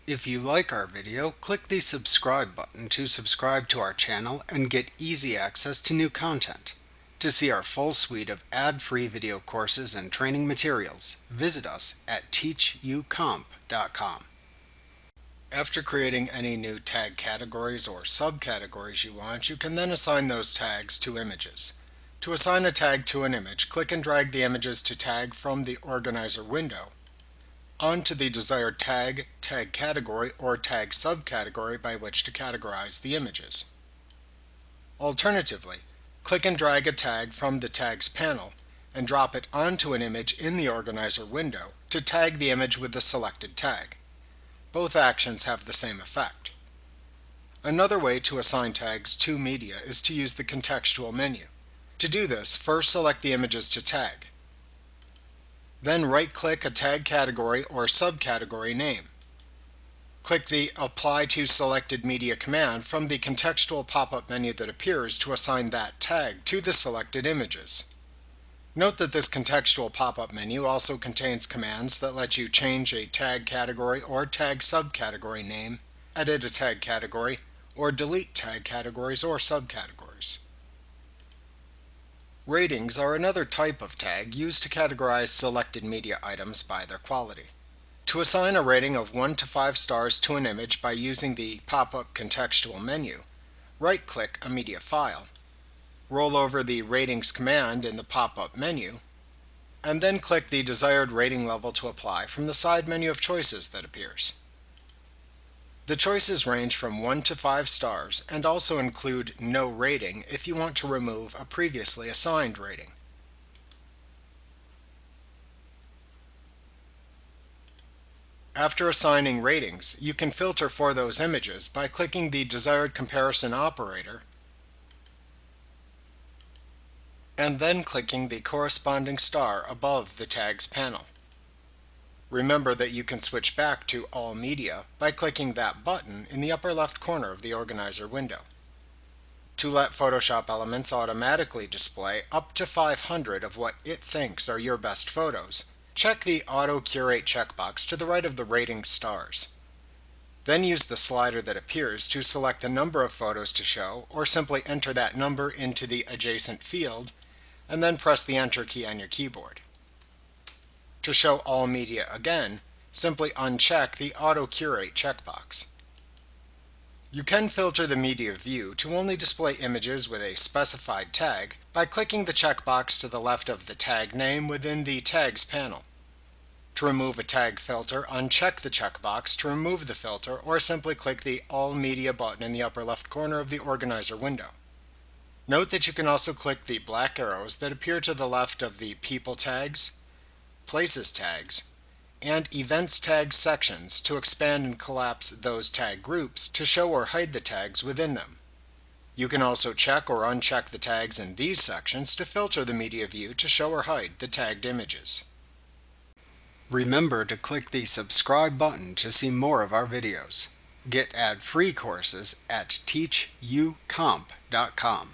If you like our video, click the subscribe button to subscribe to our channel and get easy access to new content. To see our full suite of ad-free video courses and training materials, visit us at teachucomp.com. After creating any new tag categories or subcategories you want, you can then assign those tags to images. To assign a tag to an image, click and drag the images to tag from the organizer window onto the desired tag, tag category, or tag subcategory by which to categorize the images. Alternatively, click and drag a tag from the Tags panel and drop it onto an image in the organizer window to tag the image with the selected tag. Both actions have the same effect. Another way to assign tags to media is to use the contextual menu. To do this, first select the images to tag. Then right-click a tag category or subcategory name. Click the Apply to Selected Media command from the contextual pop-up menu that appears to assign that tag to the selected images. Note that this contextual pop-up menu also contains commands that let you change a tag category or tag subcategory name, edit a tag category, or delete tag categories or subcategories. Ratings are another type of tag used to categorize selected media items by their quality. To assign a rating of 1 to 5 stars to an image by using the pop-up contextual menu, right-click a media file, roll over the Ratings command in the pop-up menu, and then click the desired rating level to apply from the side menu of choices that appears. The choices range from 1 to 5 stars and also include no rating if you want to remove a previously assigned rating. After assigning ratings, you can filter for those images by clicking the desired comparison operator and then clicking the corresponding star above the Tags panel. Remember that you can switch back to All Media by clicking that button in the upper left corner of the organizer window. To let Photoshop Elements automatically display up to 500 of what it thinks are your best photos, check the Auto Curate checkbox to the right of the rating stars. Then use the slider that appears to select the number of photos to show, or simply enter that number into the adjacent field, and then press the Enter key on your keyboard. To show all media again, simply uncheck the Auto Curate checkbox. You can filter the media view to only display images with a specified tag by clicking the checkbox to the left of the tag name within the Tags panel. To remove a tag filter, uncheck the checkbox to remove the filter, or simply click the All Media button in the upper left corner of the organizer window. Note that you can also click the black arrows that appear to the left of the People tags, Places tags, and Events tags sections to expand and collapse those tag groups to show or hide the tags within them. You can also check or uncheck the tags in these sections to filter the media view to show or hide the tagged images. Remember to click the subscribe button to see more of our videos. Get ad-free courses at teachucomp.com.